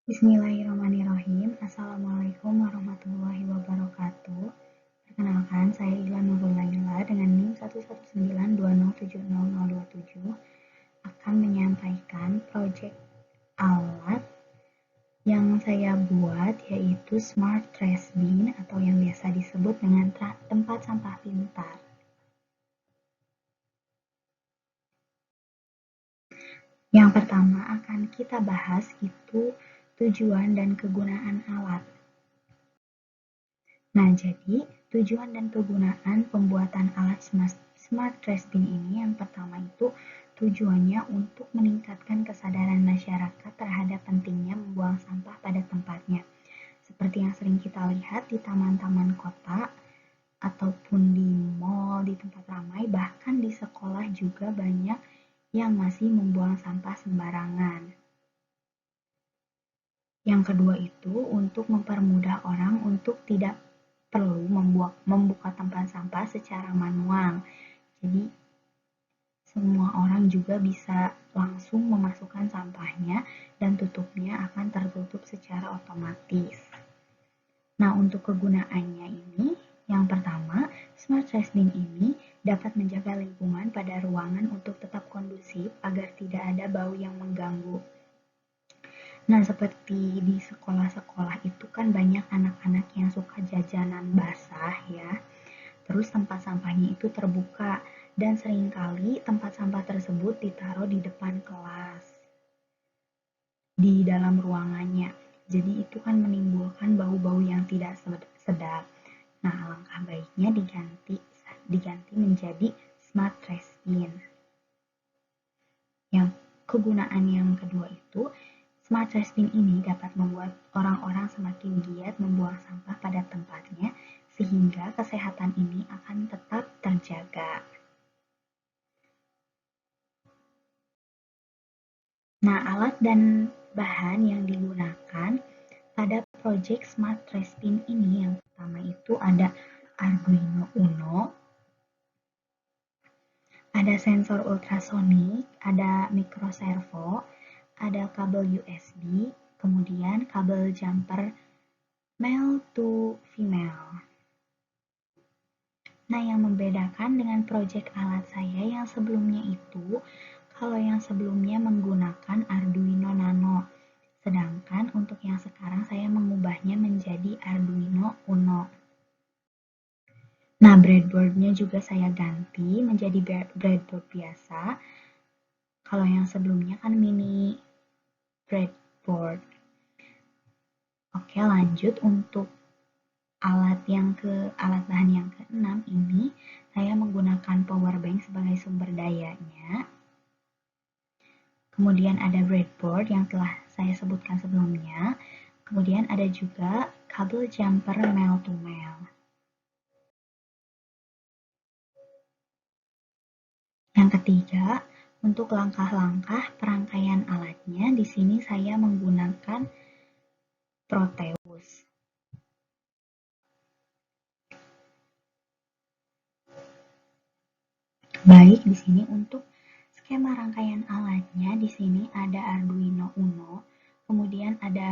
Bismillahirrahmanirrahim. Assalamualaikum warahmatullahi wabarakatuh. Perkenalkan, saya Ila Nurul Laila dengan NIM 119207027 akan menyampaikan proyek alat yang saya buat, yaitu Smart Trash Bin atau yang biasa disebut dengan tempat sampah pintar. Yang pertama akan kita bahas itu tujuan dan kegunaan alat. Nah, jadi tujuan dan kegunaan pembuatan alat Smart Trash Bin ini yang pertama itu tujuannya untuk meningkatkan kesadaran masyarakat terhadap pentingnya membuang sampah pada tempatnya. Seperti yang sering kita lihat di taman-taman kota, ataupun di mall, di tempat ramai, bahkan di sekolah juga banyak yang masih membuang sampah sembarangan. Yang kedua itu untuk mempermudah orang untuk tidak perlu membuka tempat sampah secara manual. Jadi semua orang juga bisa langsung memasukkan sampahnya dan tutupnya akan tertutup secara otomatis. Nah, untuk kegunaannya ini, yang pertama, Smart Trash Bin ini dapat menjaga lingkungan pada ruangan untuk tetap kondusif agar tidak ada bau yang mengganggu. Nah, seperti di sekolah-sekolah itu kan banyak anak-anak yang suka jajanan basah ya. Terus tempat sampahnya itu terbuka dan seringkali tempat sampah tersebut ditaruh di depan kelas, di dalam ruangannya. Jadi itu kan menimbulkan bau-bau yang tidak sedap. Nah, alangkah baiknya diganti menjadi Smart Trash Bin. Yang kegunaan yang kedua itu, Smart Trash Bin ini dapat membuat orang-orang semakin giat membuang sampah pada tempatnya, sehingga kesehatan ini akan tetap terjaga. Nah, alat dan bahan yang digunakan pada proyek Smart Trash Bin ini yang pertama itu ada Arduino Uno, ada sensor ultrasonik, ada microservo, ada kabel USB, kemudian kabel jumper male to female. Nah, yang membedakan dengan proyek alat saya yang sebelumnya itu, kalau yang sebelumnya menggunakan Arduino Nano, sedangkan untuk yang sekarang saya mengubahnya menjadi Arduino Uno. Nah, breadboardnya juga saya ganti menjadi breadboard biasa. Kalau yang sebelumnya kan mini breadboard. Oke, lanjut untuk alat bahan yang keenam ini, saya menggunakan power bank sebagai sumber dayanya. Kemudian ada breadboard yang telah saya sebutkan sebelumnya. Kemudian ada juga kabel jumper male to male. Yang ketiga, untuk langkah-langkah perangkaian alatnya, di sini saya menggunakan Proteus. Baik, di sini untuk skema rangkaian alatnya, di sini ada Arduino Uno, kemudian ada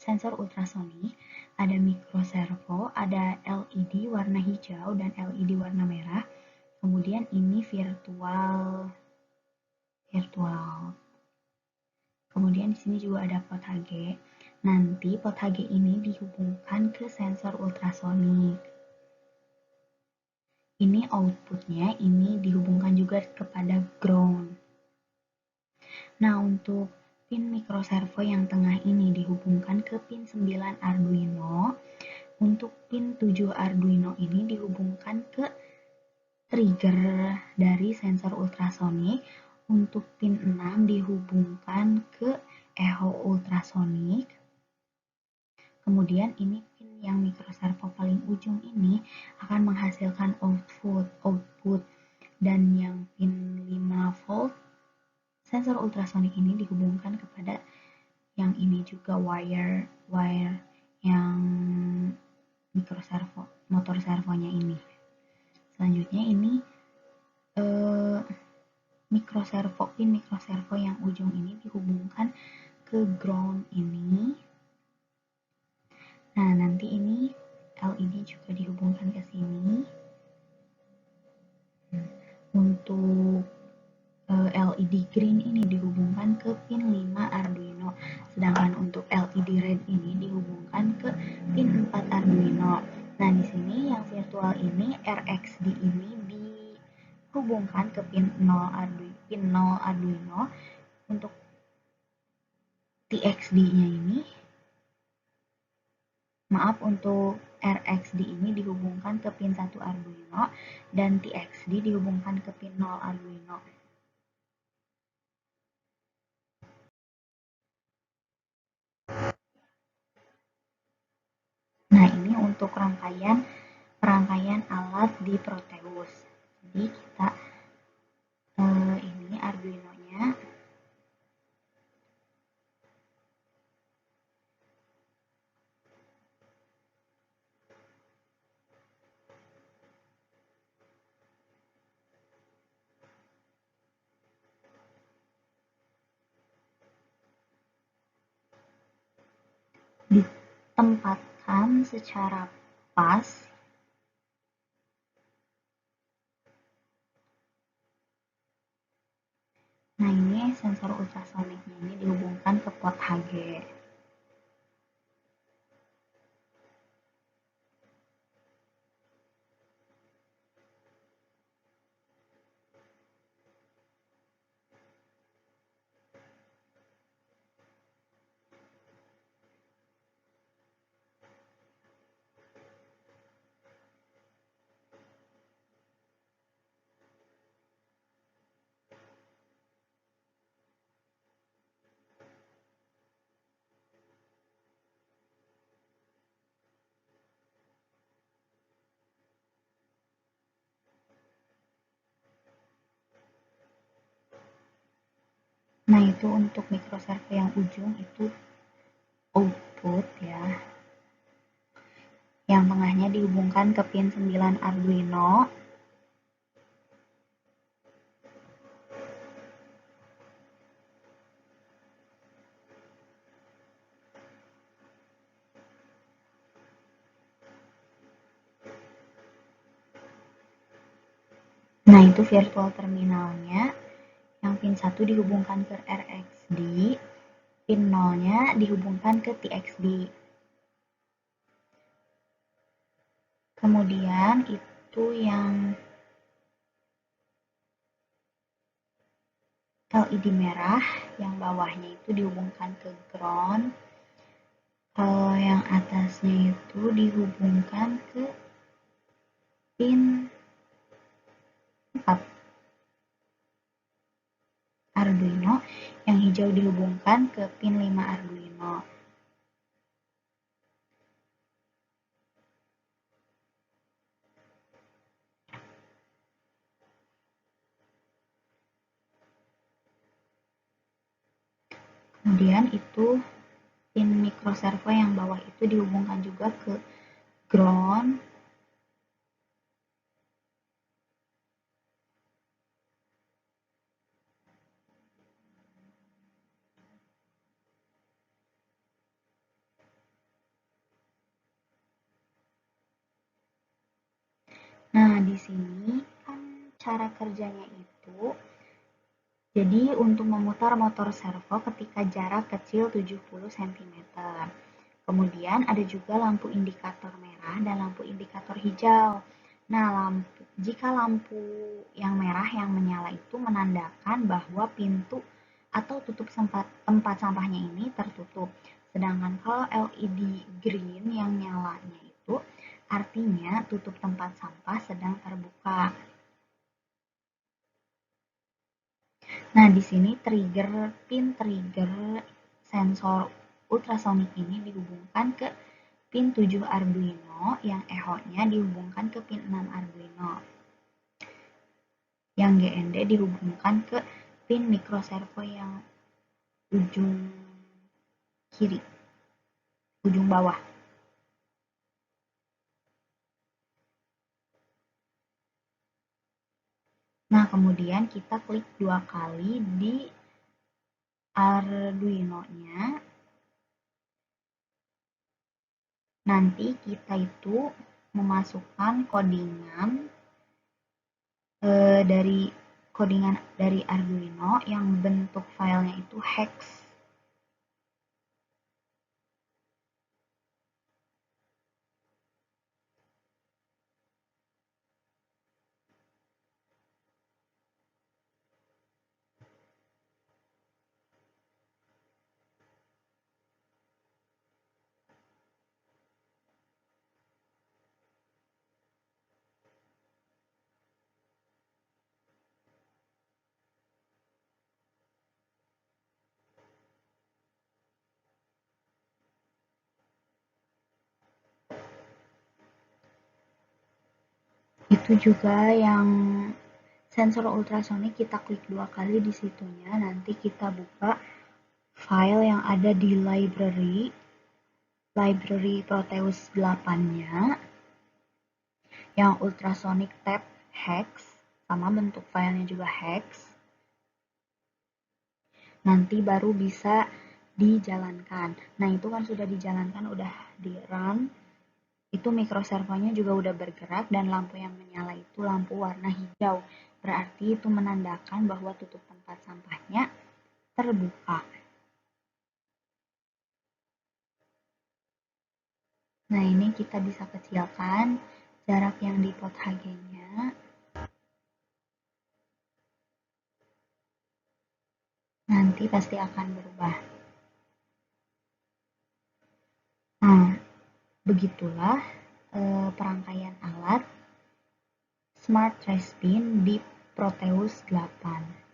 sensor ultrasonik, ada microservo, ada LED warna hijau dan LED warna merah, kemudian ini virtual. Kemudian di sini juga ada port HG. Nanti port HG ini dihubungkan ke sensor ultrasonik. Ini outputnya, ini dihubungkan juga kepada ground. Nah, untuk pin microservo yang tengah ini dihubungkan ke pin 9 Arduino. Untuk pin 7 Arduino ini dihubungkan ke trigger dari sensor ultrasonik. Untuk pin 6 dihubungkan ke echo ultrasonik. Kemudian ini pin yang microservo paling ujung ini akan menghasilkan output dan yang pin 5 volt sensor ultrasonik ini dihubungkan kepada yang ini juga wire yang microservo, motor servonya ini. Selanjutnya ini pin microservo yang ujung ini dihubungkan ke ground ini. Nah, nanti ini LED juga dihubungkan ke sini. Untuk LED green ini dihubungkan ke pin 5 Arduino, sedangkan untuk LED red ini dihubungkan ke pin 4 Arduino. Nah, di sini yang virtual ini RXD ini dihubungkan ke pin 0 Arduino. Untuk TXD-nya ini, maaf, untuk RXD ini dihubungkan ke pin 1 Arduino dan TXD dihubungkan ke pin 0 Arduino. Nah, ini untuk rangkaian alat di Proteus. Jadi kita ini Arduino-nya. Ditempatkan secara pas. Nah, ini sensor ultrasoniknya ini dihubungkan ke port HG. Nah, itu untuk microservo yang ujung itu output ya. Yang tengahnya dihubungkan ke pin 9 Arduino. Nah, itu virtual terminalnya. Yang pin 1 dihubungkan ke RXD, pin 0-nya dihubungkan ke TXD. Kemudian itu yang LED merah, yang bawahnya itu dihubungkan ke ground. Kalau yang atasnya itu dihubungkan ke pin 4 Arduino, yang hijau dihubungkan ke pin 5 Arduino. Kemudian itu pin microservo yang bawah itu dihubungkan juga ke ground. Nah, di sini kan cara kerjanya itu, jadi untuk memutar motor servo ketika jarak kecil 70 cm. Kemudian ada juga lampu indikator merah dan lampu indikator hijau. Nah, jika lampu yang merah yang menyala itu menandakan bahwa pintu atau tutup tempat sampahnya ini tertutup. Sedangkan kalau LED green yang nyalanya itu artinya tutup tempat sampah sedang terbuka. Nah, di sini pin trigger sensor ultrasonik ini dihubungkan ke pin 7 Arduino, yang echo-nya dihubungkan ke pin 6 Arduino. Yang GND dihubungkan ke pin microservo yang ujung kiri, ujung bawah. Nah, kemudian kita klik 2 kali di Arduino-nya, nanti kita itu memasukkan codingan dari Arduino yang bentuk filenya itu hex. Itu juga yang sensor ultrasonik kita klik 2 kali di situnya, nanti kita buka file yang ada di library Proteus 8-nya, yang ultrasonic tab hex, sama bentuk filenya juga hex. Nanti baru bisa dijalankan. Nah, itu kan sudah dijalankan, udah di run. Itu mikroservonya juga udah bergerak dan lampu yang menyala itu lampu warna hijau. Berarti itu menandakan bahwa tutup tempat sampahnya terbuka. Nah, ini kita bisa kecilkan jarak yang di pot Hg-nya. Nanti pasti akan berubah. Nah, begitulah perangkaian alat Smart Trace Bin di Proteus 8.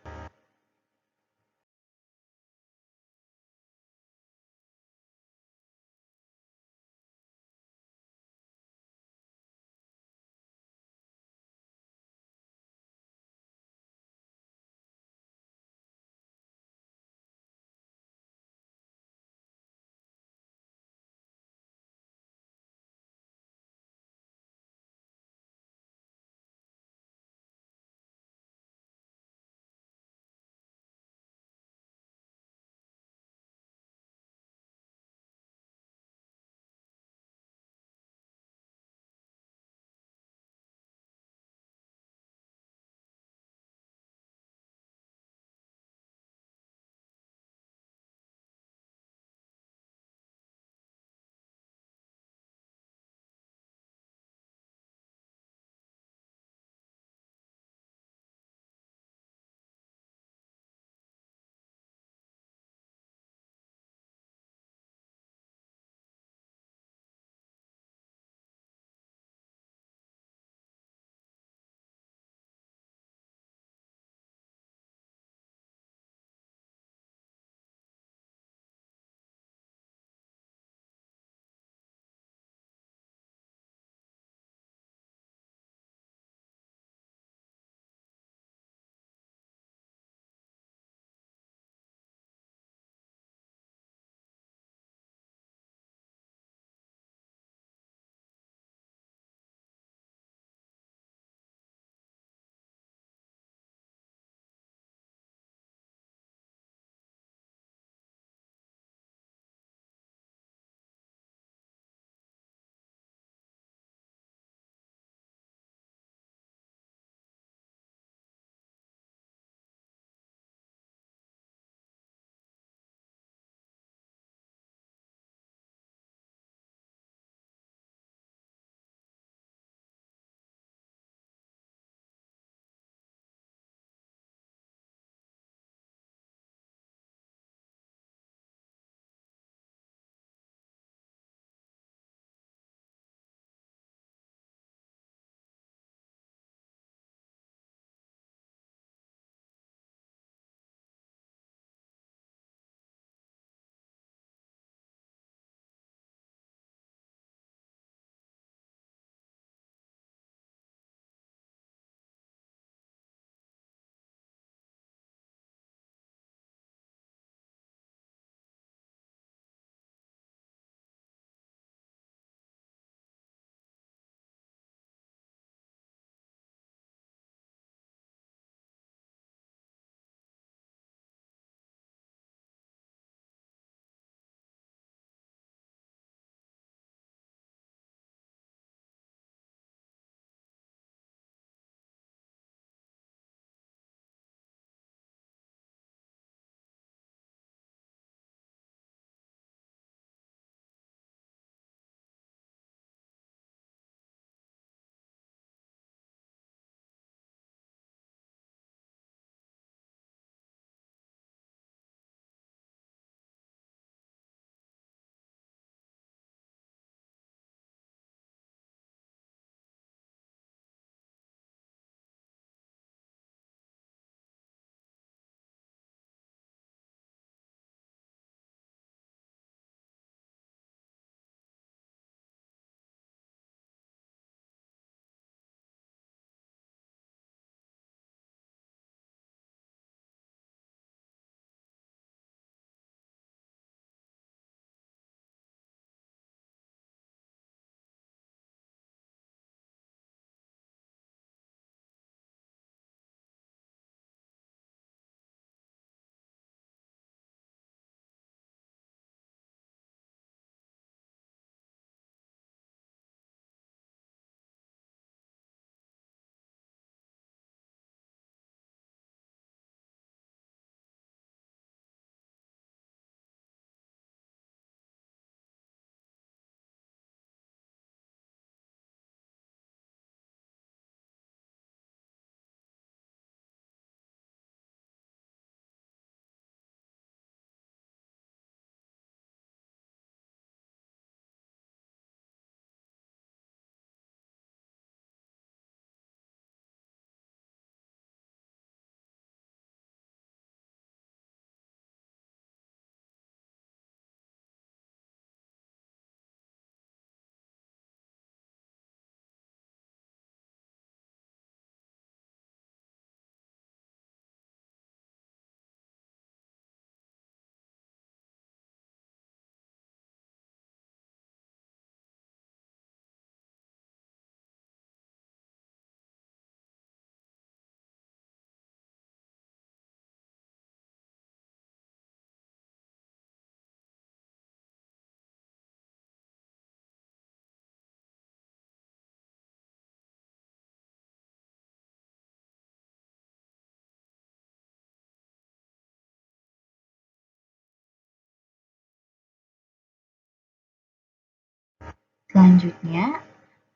Selanjutnya,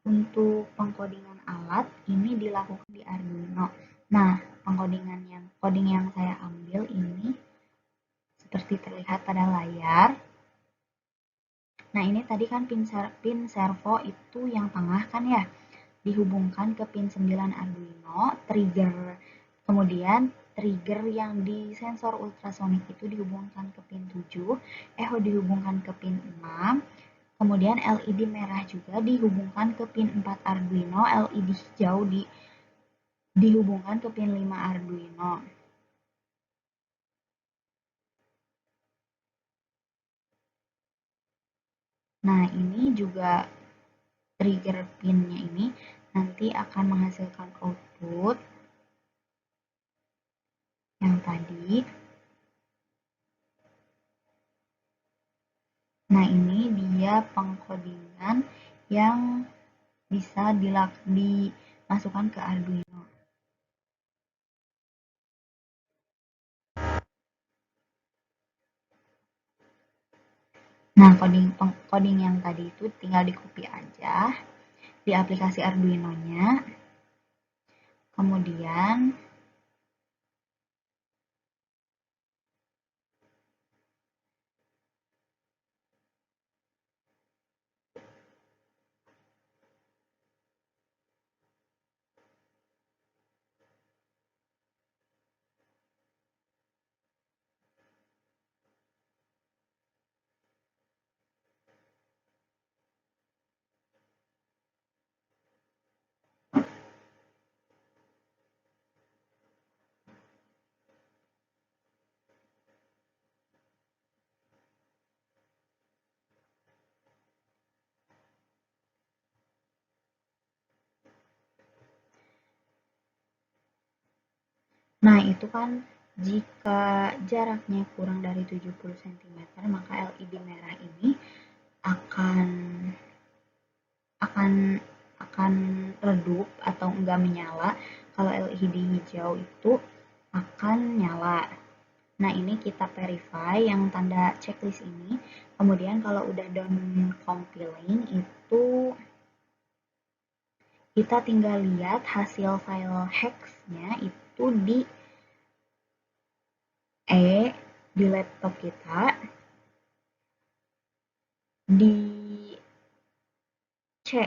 untuk pengkodingan alat ini dilakukan di Arduino. Nah, coding yang saya ambil ini seperti terlihat pada layar. Nah, ini tadi kan pin servo itu yang tengah kan ya, dihubungkan ke pin 9 Arduino, kemudian trigger yang di sensor ultrasonik itu dihubungkan ke pin 7, echo dihubungkan ke pin 6, kemudian LED merah juga dihubungkan ke pin 4 Arduino, LED hijau dihubungkan ke pin 5 Arduino. Nah, ini juga trigger pinnya ini nanti akan menghasilkan output yang tadi. Nah, ini dia pengkodingan yang bisa dimasukkan ke Arduino. Nah, coding yang tadi itu tinggal di copy aja di aplikasi Arduino-nya. Kemudian nah, itu kan jika jaraknya kurang dari 70 cm, maka LED merah ini akan akan akan redup atau enggak menyala. Kalau LED hijau itu akan nyala. Nah, ini kita verify yang tanda checklist ini. Kemudian kalau udah done compiling itu kita tinggal lihat hasil file hex-nya itu di laptop kita, di C.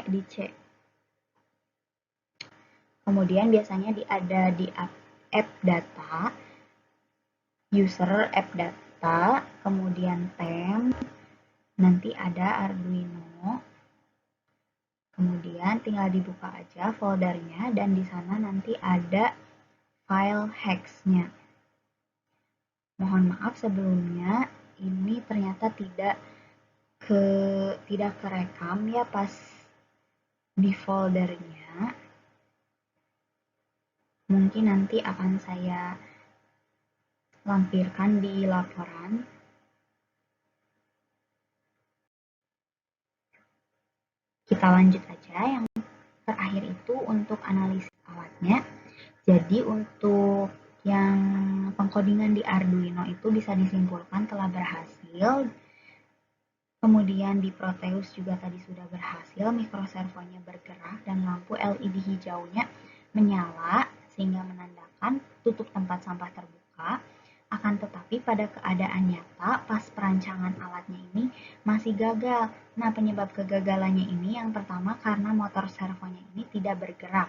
Kemudian biasanya ada di app data, user app data, kemudian temp, nanti ada Arduino, kemudian tinggal dibuka aja foldernya dan di sana nanti ada file hex-nya. Mohon maaf sebelumnya, ini ternyata tidak kerekam ya pas di foldernya. Mungkin nanti akan saya lampirkan di laporan. Kita lanjut aja, yang terakhir itu untuk analisis alatnya. Jadi untuk yang pengkodingan di Arduino itu bisa disimpulkan telah berhasil. Kemudian di Proteus juga tadi sudah berhasil, mikroservonya bergerak dan lampu LED hijaunya menyala sehingga menandakan tutup tempat sampah terbuka. Akan tetapi pada keadaan nyata pas perancangan alatnya ini masih gagal. Nah, penyebab kegagalannya ini yang pertama karena motor servonya ini tidak bergerak.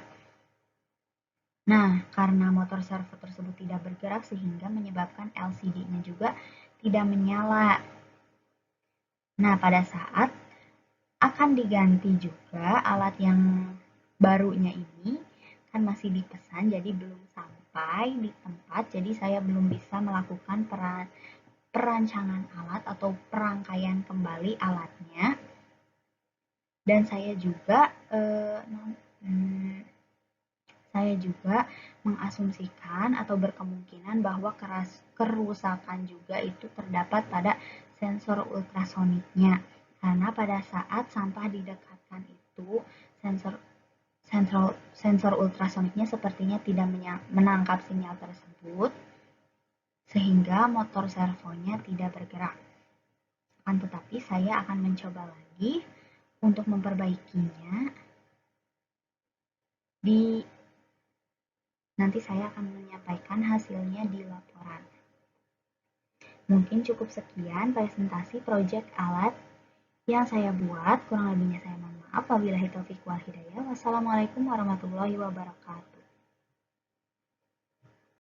Nah, karena motor servo tersebut tidak bergerak sehingga menyebabkan LCD-nya juga tidak menyala. Nah, pada saat akan diganti juga alat yang barunya ini kan masih dipesan, jadi belum sampai di tempat, jadi saya belum bisa melakukan perancangan alat atau perangkaian kembali alatnya. Dan saya juga mengasumsikan atau berkemungkinan bahwa kerusakan juga itu terdapat pada sensor ultrasoniknya. Karena pada saat sampah didekatkan itu, sensor ultrasoniknya sepertinya tidak menangkap sinyal tersebut, sehingga motor servonya tidak bergerak. Akan tetapi saya akan mencoba lagi Untuk memperbaikinya, nanti saya akan menyampaikan hasilnya di laporan. Mungkin cukup sekian presentasi proyek alat yang saya buat. Kurang lebihnya saya mohon maaf. Wabillahi taufiq wal hidayah. Wassalamualaikum warahmatullahi wabarakatuh.